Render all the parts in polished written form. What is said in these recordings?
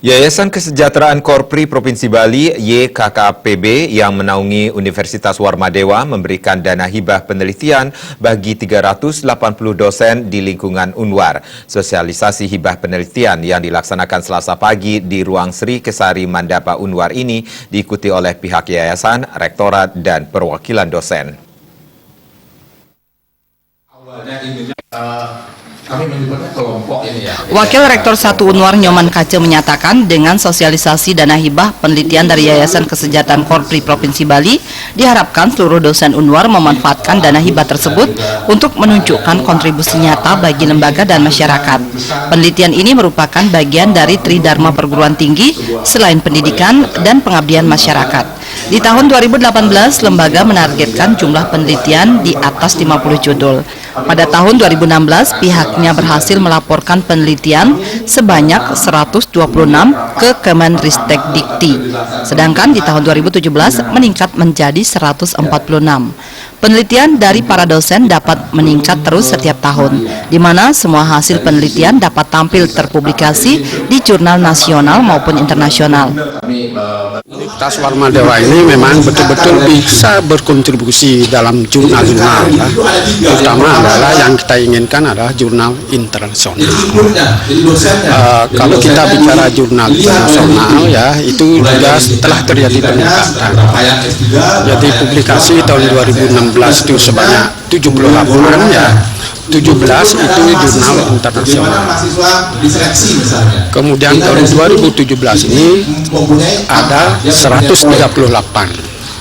Yayasan Kesejahteraan Korpri Provinsi Bali YKKPB yang menaungi Universitas Warmadewa memberikan dana hibah penelitian bagi 380 dosen di lingkungan Unwar. Sosialisasi hibah penelitian yang dilaksanakan Selasa pagi di Ruang Sri Kesari Mandapa Unwar ini diikuti oleh pihak yayasan, rektorat, dan perwakilan dosen. Kami menyebutnya kelompok ini ya. Wakil Rektor 1 Unwar Nyoman Kace menyatakan dengan sosialisasi dana hibah penelitian dari Yayasan Kesejahteraan Korpri Provinsi Bali, diharapkan seluruh dosen Unwar memanfaatkan dana hibah tersebut untuk menunjukkan kontribusi nyata bagi lembaga dan masyarakat. Penelitian ini merupakan bagian dari Tridharma Perguruan Tinggi selain pendidikan dan pengabdian masyarakat. Di tahun 2018, lembaga menargetkan jumlah penelitian di atas 50 judul. Pada tahun 2016, pihaknya berhasil melaporkan penelitian sebanyak 126 ke Kemenristek Dikti. Sedangkan di tahun 2017 meningkat menjadi 146. Penelitian dari para dosen dapat meningkat terus setiap tahun, di mana semua hasil penelitian dapat tampil terpublikasi di jurnal nasional maupun internasional. Universitas Warmadewa ini memang betul-betul bisa berkontribusi dalam jurnal-jurnal, ya. Terutama adalah yang kita inginkan adalah jurnal internasional. Kalau kita bicara jurnal internasional, ya itu juga telah terjadi peningkatan. Jadi publikasi tahun 2016 itu sebanyak 78, ya. 17 itu jurnal internasional. Kemudian tahun 2017 ini ada 138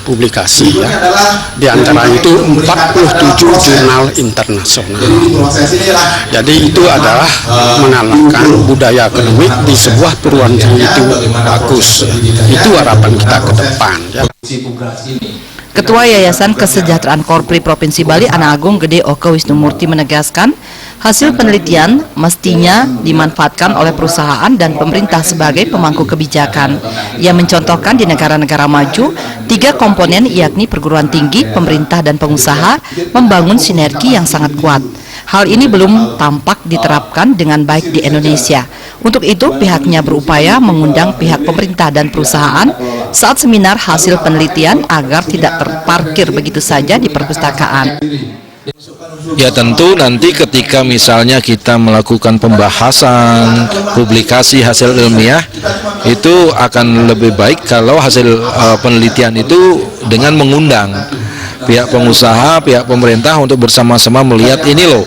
publikasi, ya. Di antara itu 47 jurnal internasional. Jadi itu adalah mengalahkan budaya akademik di sebuah perguruan tinggi itu bagus. Itu harapan kita ke depan, ya. Ketua Yayasan Kesejahteraan Korpri Provinsi Bali Anak Agung Gede Oke Wisnumurti menegaskan, hasil penelitian mestinya dimanfaatkan oleh perusahaan dan pemerintah sebagai pemangku kebijakan. Ia mencontohkan di negara-negara maju, 3 komponen yakni perguruan tinggi, pemerintah, dan pengusaha membangun sinergi yang sangat kuat. Hal ini belum tampak diterapkan dengan baik di Indonesia. Untuk itu, pihaknya berupaya mengundang pihak pemerintah dan perusahaan saat seminar hasil penelitian agar tidak terparkir begitu saja di perpustakaan. Ya tentu nanti ketika misalnya kita melakukan pembahasan, publikasi hasil ilmiah, itu akan lebih baik kalau hasil penelitian itu dengan mengundang pihak pengusaha, pihak pemerintah untuk bersama-sama melihat ini loh,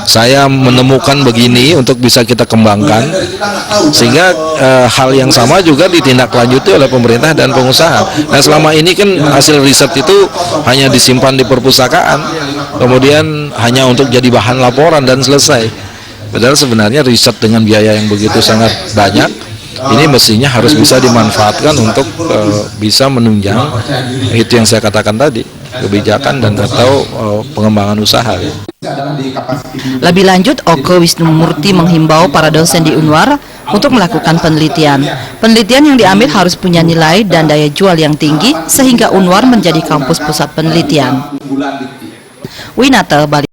saya menemukan begini untuk bisa kita kembangkan, sehingga hal yang sama juga ditindaklanjuti oleh pemerintah dan pengusaha. Nah selama ini kan hasil riset itu hanya disimpan di perpustakaan, kemudian hanya untuk jadi bahan laporan dan selesai. Padahal sebenarnya riset dengan biaya yang begitu sangat banyak, ini mestinya harus bisa dimanfaatkan untuk bisa menunjang itu yang saya katakan tadi, kebijakan dan atau pengembangan usaha. Lebih lanjut, Oke Wisnumurti menghimbau para dosen di Unwar untuk melakukan penelitian. Penelitian yang diambil harus punya nilai dan daya jual yang tinggi sehingga Unwar menjadi kampus pusat penelitian. Winata, Bali.